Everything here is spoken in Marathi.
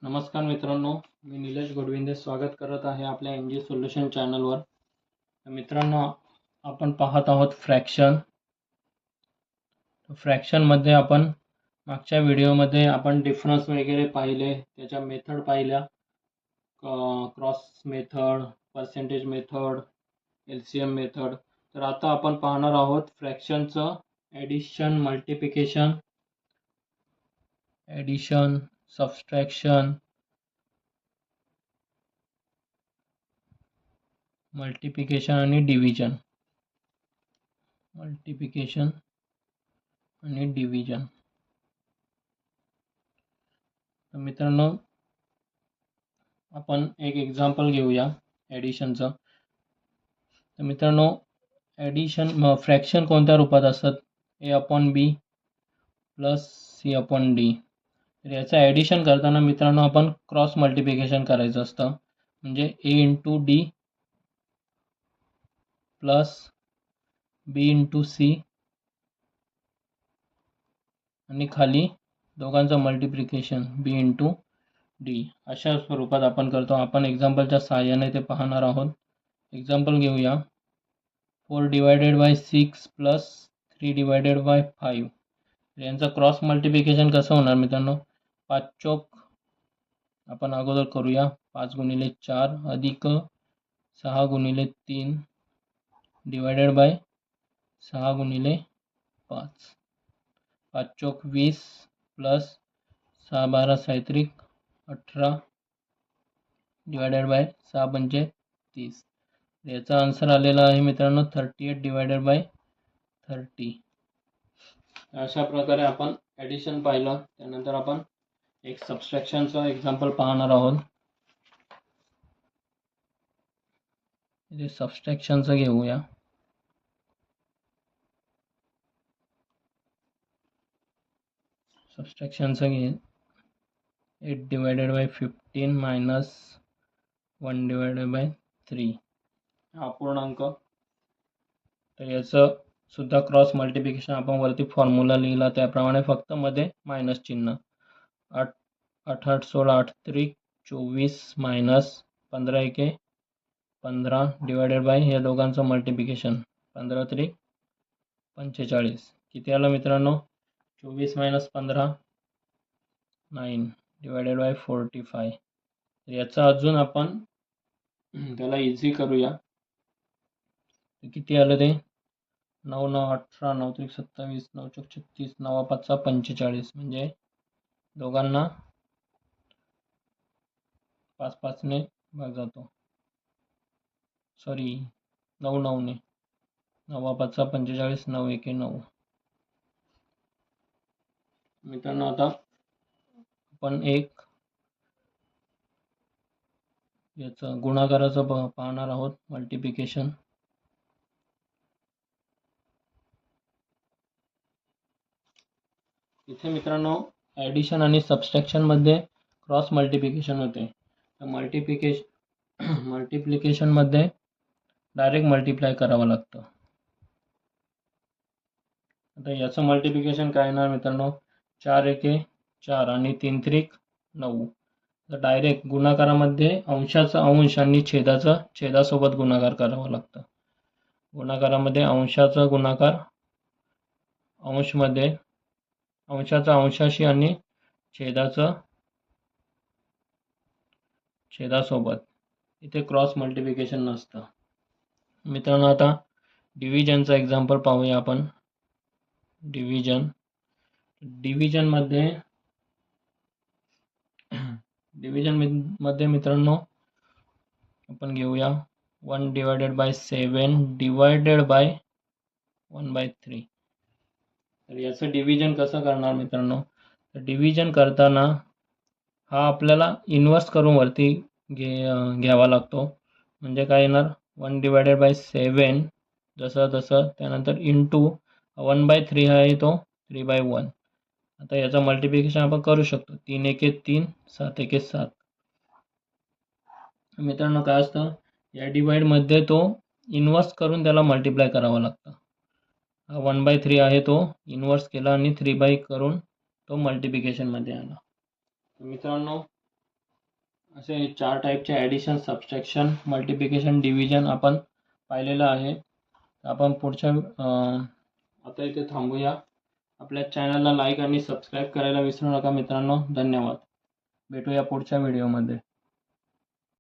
नमस्कार मित्रांनो, मी निलेश गोडविंदे स्वागत करत आहे आपल्या एनजी सोल्युशन चॅनलवर. मित्रांनो, आपण पाहत आहोत फ्रॅक्शनमध्ये आपण मागच्या व्हिडिओमध्ये आपण डिफरन्स वगैरे पाहिले, त्याच्या मेथड पाहिल्या, cross method, percentage method, LCM method. तर आता आपण पाहणार आहोत फ्रॅक्शनचं ॲडिशन, सबट्रॅक्शन, मल्टिप्लिकेशन आणि डिव्हिजन. तर मित्रांनो, आपण एक एक्झाम्पल घेऊया ॲडिशनचं. तर मित्रांनो, फ्रॅक्शन कोणत्या रूपात असतात? a/b plus c/d. तर याचं ॲडिशन करताना मित्रांनो आपण क्रॉस मल्टिप्लिकेशन करायचं असतं. म्हणजे a into d plus b into c आणि खाली दोघांचं मल्टिप्लिकेशन b इंटू d अशा स्वरूपात आपण करतो. आपण एक्झाम्पलच्या सहाय्याने ते पाहणार आहोत. एक्झाम्पल घेऊया. 4 divided by 6 plus 3 divided by 5. यांचं क्रॉस मल्टिप्लिकेशन कसं होणार मित्रांनो? 5 चौक आपण अगोदर करूया. 5 गुणिले 4 अधिक 6 गुणिले 3 डिवायडेड बाय 6 गुणिले 5. 5 चौक 20 प्लस 6 12 साहित्रिक 18 डिवायडेड बाय 6 पंचे 30. याचा आन्सर आलेला आहे मित्रांनो 38 डिवायडेड बाय 30. अशा प्रकारे आपण ॲडिशन पाहिलं. त्यानंतर आपण एक सबट्रॅक्शनचं एक्झाम्पल पाहणार आहोत. इथे सबट्रॅक्शनचं घेऊया. सबट्रॅक्शनचं 8 divided by 15 minus 1 divided by 3 हा अपूर्णांक. तर याचं सुद्धा क्रॉस मल्टिप्लिकेशन आपण वरती फॉर्म्युला लिहिला त्याप्रमाणे, फक्त मध्ये मायनस चिन्ह. 8 8 8 16 8 त्रिक 24 मायनस 15 एके 15 डिवायडेड बाय या दोघांचं मल्टिप्लिकेशन 15 त्रिक 45. किती आलं मित्रांनो? 24 मायनस 15 9 डिवायडेड बाय 45. याचा अजून आपण त्याला इझी करूया. किती आलं ते? 9 9 18 9 त्रिक 27 9 चौक 36 9 5 45. म्हणजे दोघांना 5 5 ने भाग जातो. सॉरी 9 9 ने 9 5 45 9 1 9. मित्रांनो, आता आपण एक याचं गुणाकाराचं पाहणार आहोत, मल्टिप्लिकेशन. इथे मित्रांनो ॲडिशन आणि सबट्रॅक्शन मध्ये क्रॉस मल्टिप्लिकेशन होते. तर मल्टिप्लिकेशन मध्ये डायरेक्ट मल्टिप्लाय करावं लागतं. आता याचं मल्टिप्लिकेशन काय येणार मित्रांनो? 4 एके 4 आणि 3 त्रिक 9. तर डायरेक्ट गुणाकारामध्ये अंशाचा अंश आणि छेदासोबत गुणाकार करावा लागतं. गुणाकारामध्ये अंशाचा गुणाकार अंशमध्ये अंशाचा अंशाशी आणि छेदासोबत. इथे क्रॉस मल्टिप्लिकेशन नसतं. मित्रांनो, आता डिव्हिजनचा एक्झाम्पल पाहूया आपण. डिव्हिजन मध्ये मित्रांनो आपण घेऊया 1 डिवायडेड बाय 7 डिवायडेड बाय 1/3. तर याचं डिव्हिजन कसं करणार मित्रांनो? तर डिव्हिजन करताना हा आपल्याला इन्व्हर्स करून वरती घ्यावा लागतो. म्हणजे काय येणार? 1 डिवायडेड बाय 7 जसं त्यानंतर इंटू 1/3 आहे तो 3/1. आता याचं मल्टिप्लिकेशन आपण करू शकतो. 3 एके 3 7 एके 7. मित्रांनो, काय असतं या डिवाइडमध्ये तो इन्व्हर्स करून त्याला मल्टिप्लाय करावं लागतं. 1/3 आहे तो इन्व्हर्स केला आणि 3/, करून तो मल्टिप्लिकेशनमध्ये आला. मित्रांनो, असे 4 टाईपचे ॲडिशन, सबट्रॅक्शन, मल्टिप्लिकेशन, डिव्हिजन आपण पाहिलेलं आहे. आपण पुढच्या आता इथे थांबूया. आपल्या चॅनलला लाईक आणि सबस्क्राईब करायला विसरू नका मित्रांनो. धन्यवाद. भेटूया पुढच्या व्हिडिओमध्ये.